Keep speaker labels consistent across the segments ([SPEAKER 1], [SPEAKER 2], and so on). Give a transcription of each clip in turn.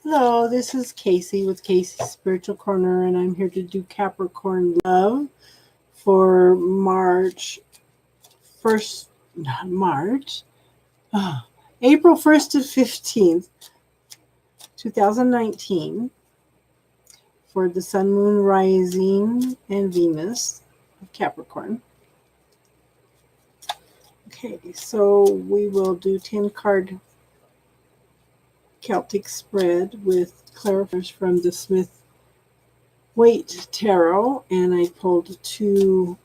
[SPEAKER 1] Hello, this is Casey with Casey's Spiritual Corner, and I'm here to do Capricorn love for March 1st, not March, April 1st to 15th, 2019, for the Sun, Moon, Rising, and Venus of Capricorn. Okay, so we will do 10 card Celtic spread with clarifiers from the Smith Waite Tarot, and I pulled 2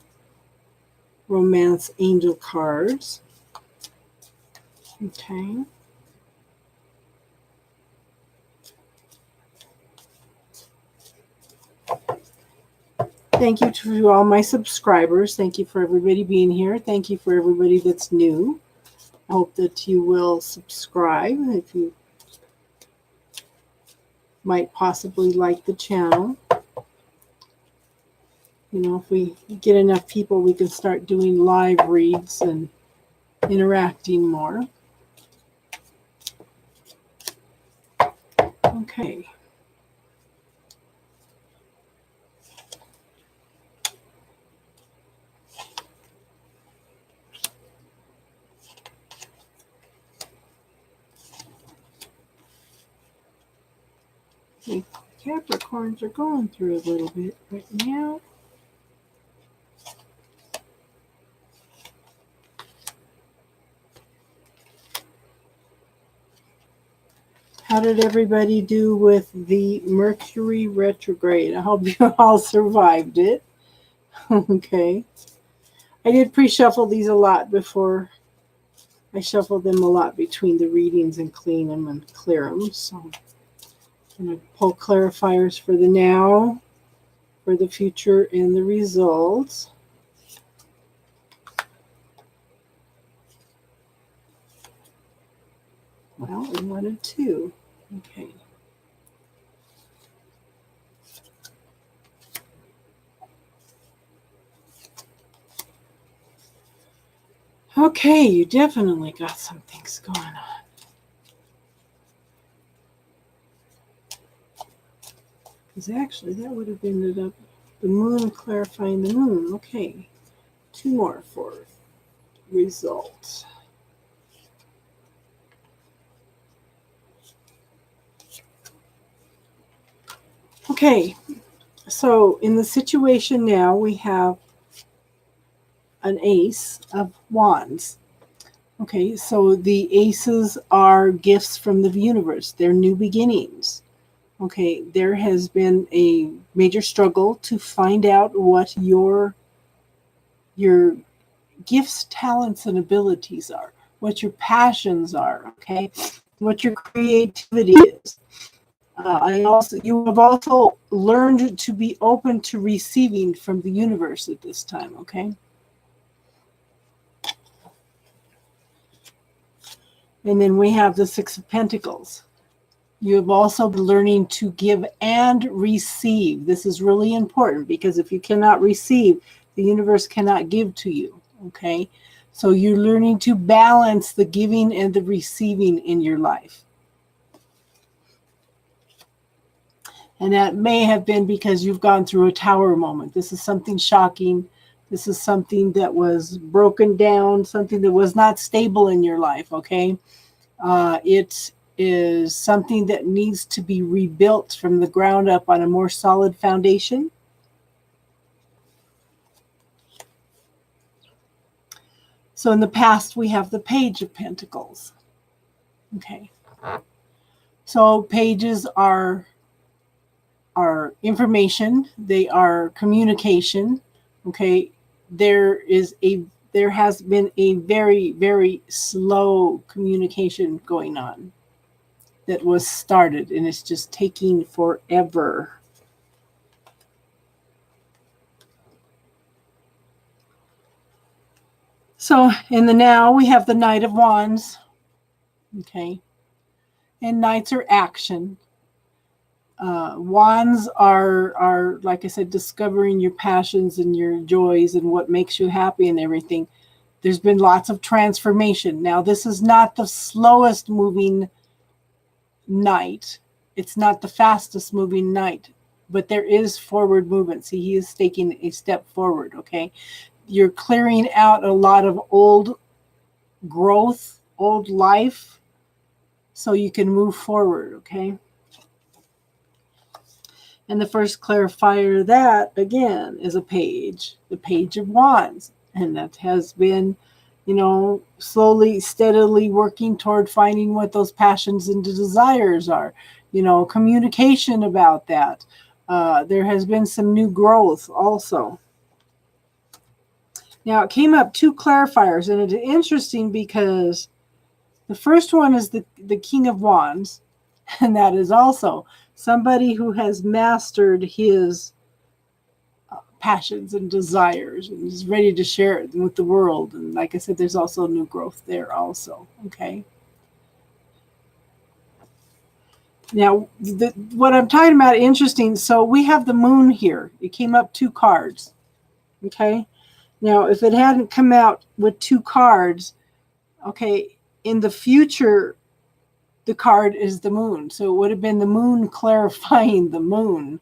[SPEAKER 1] Romance Angel cards. Okay. Thank you to all my subscribers. Thank you for everybody being here. Thank you for everybody that's new. I hope that you will subscribe if you might possibly like the channel. You know, if we get enough people, we can start doing live reads and interacting more. Okay. The Capricorns are going through a little bit right now. How did everybody do with the Mercury retrograde? I hope you all survived it. Okay. I did pre-shuffle these a lot before. I shuffled them a lot between the readings and clean them and clear them. So I'm going to pull clarifiers for the now, for the future, and the results. Well, we wanted 2. Okay. Okay, you definitely got some things going on. Because actually, that would have ended up the moon clarifying the moon. Okay. 2 more for results. Okay, so in the situation now, we have an Ace of Wands. Okay, so the aces are gifts from the universe. They're new beginnings. Okay, there has been a major struggle to find out what your gifts, talents, and abilities are, what your passions are, okay, what your creativity is. You have also learned to be open to receiving from the universe at this time, okay? And then we have the 6 of Pentacles. You have also been learning to give and receive. This is really important because if you cannot receive, the universe cannot give to you, okay? So you're learning to balance the giving and the receiving in your life. And that may have been because you've gone through a tower moment. This is something shocking. This is something that was broken down, something that was not stable in your life, okay? It is something that needs to be rebuilt from the ground up on a more solid foundation. So in the past, we have the Page of Pentacles. Okay. So pages are information. They are communication. Okay. There has been a very, very slow communication going on that was started, and it's just taking forever. So in the now, we have the Knight of Wands. Okay. And knights are action. Wands are, like I said, discovering your passions and your joys and what makes you happy and everything. There's been lots of transformation. Now, this is not the slowest moving knight. It's not the fastest moving knight, but there is forward movement. See, he is taking a step forward, okay? You're clearing out a lot of old growth, old life, so you can move forward, okay? And the first clarifier of that, again, is a page, the Page of Wands. And that has been, slowly, steadily working toward finding what those passions and desires are. Communication about that. There has been some new growth also. Now, it came up 2 clarifiers, and it's interesting because the first one is the King of Wands, and that is also somebody who has mastered his passions and desires and is ready to share it with the world. And like I said, there's also new growth there also, okay? Now, what I'm talking about, interesting, so we have the moon here. It came up 2 cards, okay? Now, if it hadn't come out with 2 cards, okay, in the future, the card is the moon. So it would have been the moon clarifying the moon,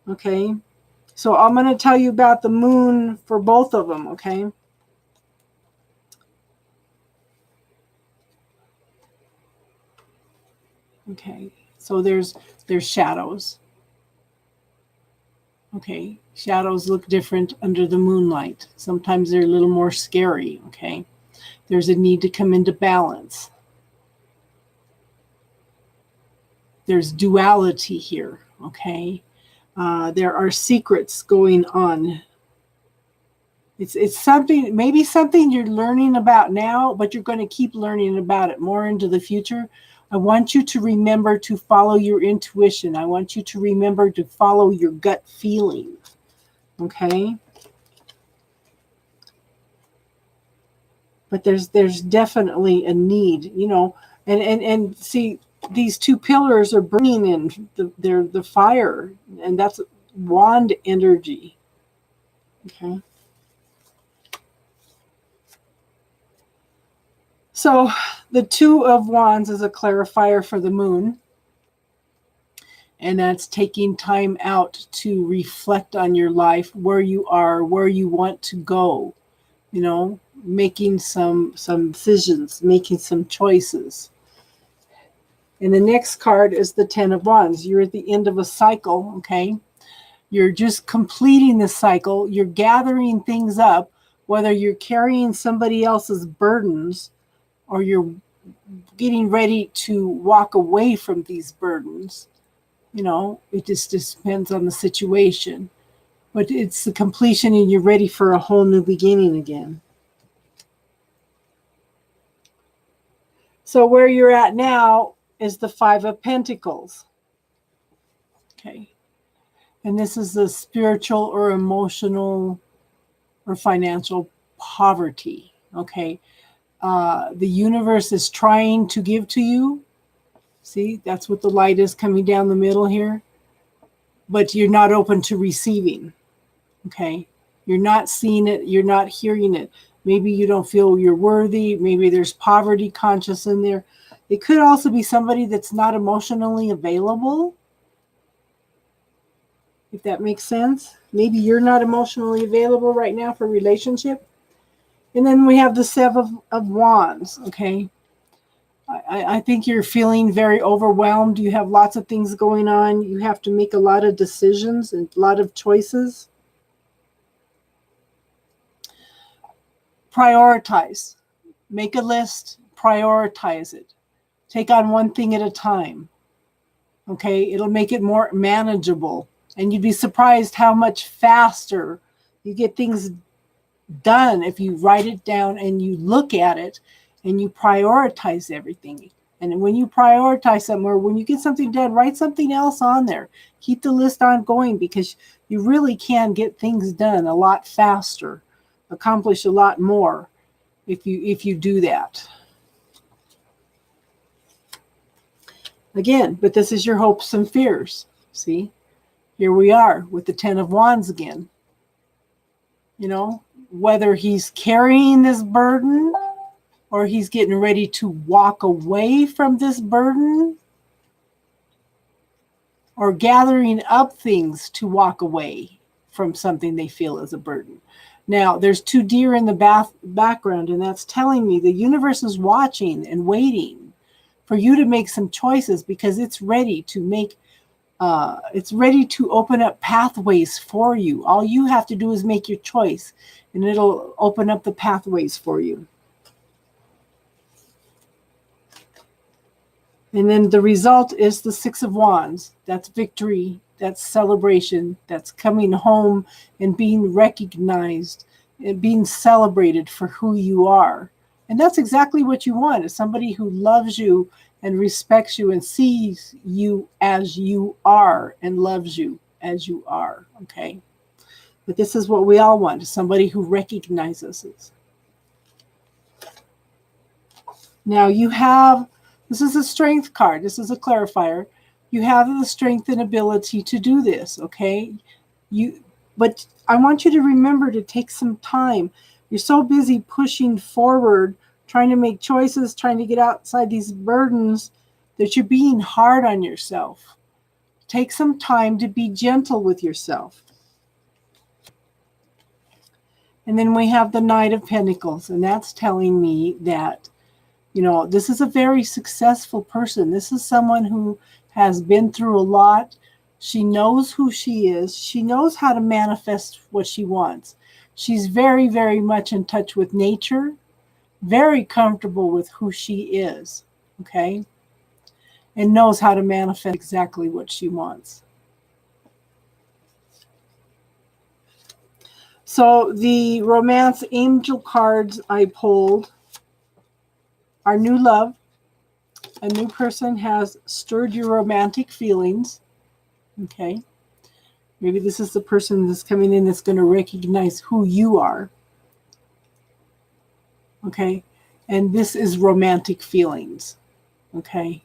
[SPEAKER 1] okay? So I'm going to tell you about the moon for both of them, okay? Okay, so there's shadows. Okay, shadows look different under the moonlight. Sometimes they're a little more scary, okay? There's a need to come into balance. There's duality here, okay? There are secrets going on. It's something, maybe something you're learning about now, but you're going to keep learning about it more into the future. I want you to remember to follow your intuition. I want you to remember to follow your gut feeling. Okay? But there's definitely a need, and see, these 2 pillars are bringing in the fire, and that's wand energy. Okay? So the 2 of Wands is a clarifier for the moon. And that's taking time out to reflect on your life, where you are, where you want to go, making some decisions, making some choices. And the next card is the 10 of Wands. You're at the end of a cycle, okay? You're just completing the cycle. You're gathering things up, whether you're carrying somebody else's burdens or you're getting ready to walk away from these burdens. It just depends on the situation. But it's the completion, and you're ready for a whole new beginning again. So where you're at now is the 5 of Pentacles. Okay. And this is the spiritual or emotional or financial poverty. Okay. The universe is trying to give to you. See, that's what the light is coming down the middle here. But you're not open to receiving. Okay. You're not seeing it. You're not hearing it. Maybe you don't feel you're worthy. Maybe there's poverty conscious in there. It could also be somebody that's not emotionally available. If that makes sense. Maybe you're not emotionally available right now for a relationship. And then we have the 7 of Wands. Okay. I think you're feeling very overwhelmed. You have lots of things going on. You have to make a lot of decisions and a lot of choices. Prioritize. Make a list. Prioritize it. Take on one thing at a time. Okay? It'll make it more manageable. And you'd be surprised how much faster you get things done if you write it down and you look at it and you prioritize everything. And when you prioritize something, or when you get something done, write something else on there. Keep the list on going, because you really can get things done a lot faster, accomplish a lot more if you do that. Again, but this is your hopes and fears. See, here we are with the 10 of Wands again. Whether he's carrying this burden or he's getting ready to walk away from this burden, or gathering up things to walk away from something they feel is a burden. Now, there's 2 deer in the background, and that's telling me the universe is watching and waiting for you to make some choices, because it's ready to open up pathways for you. All you have to do is make your choice, and it'll open up the pathways for you. And then the result is the 6 of Wands. That's victory. That's celebration. That's coming home and being recognized and being celebrated for who you are. And that's exactly what you want, is somebody who loves you and respects you and sees you as you are and loves you as you are. Okay? But this is what we all want, is somebody who recognizes us. Now you have, this is a strength card. This is a clarifier. You have the strength and ability to do this, okay? But I want you to remember to take some time. You're so busy pushing forward, trying to make choices, trying to get outside these burdens, that you're being hard on yourself. Take some time to be gentle with yourself. And then we have the Knight of Pentacles, and that's telling me that, you know, this is a very successful person. This is someone who has been through a lot. She knows who she is. She knows how to manifest what she wants. She's very, very much in touch with nature, very comfortable with who she is, okay? And knows how to manifest exactly what she wants. So the romance angel cards I pulled are new love. A new person has stirred your romantic feelings. Okay. Maybe this is the person that's coming in that's going to recognize who you are. Okay. And this is romantic feelings. Okay.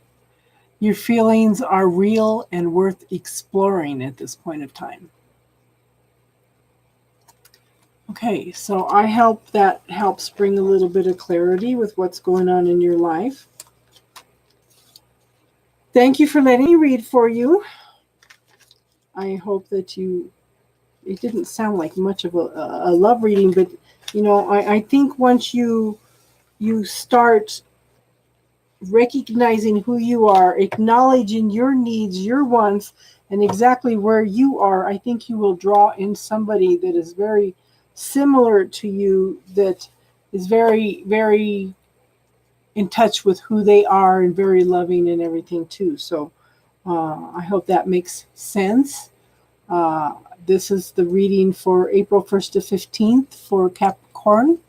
[SPEAKER 1] Your feelings are real and worth exploring at this point of time. Okay. So I hope that helps bring a little bit of clarity with what's going on in your life. Thank you for letting me read for you. I hope that it didn't sound like much of a love reading, but, you know, I think once you start recognizing who you are, acknowledging your needs, your wants, and exactly where you are, I think you will draw in somebody that is very similar to you, that is very, very in touch with who they are and very loving and everything too. So I hope that makes sense. This is the reading for April 1st to 15th for Capricorn.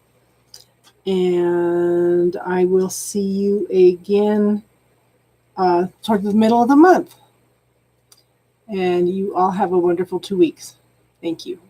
[SPEAKER 1] And I will see you again toward the middle of the month. And you all have a wonderful 2 weeks. Thank you.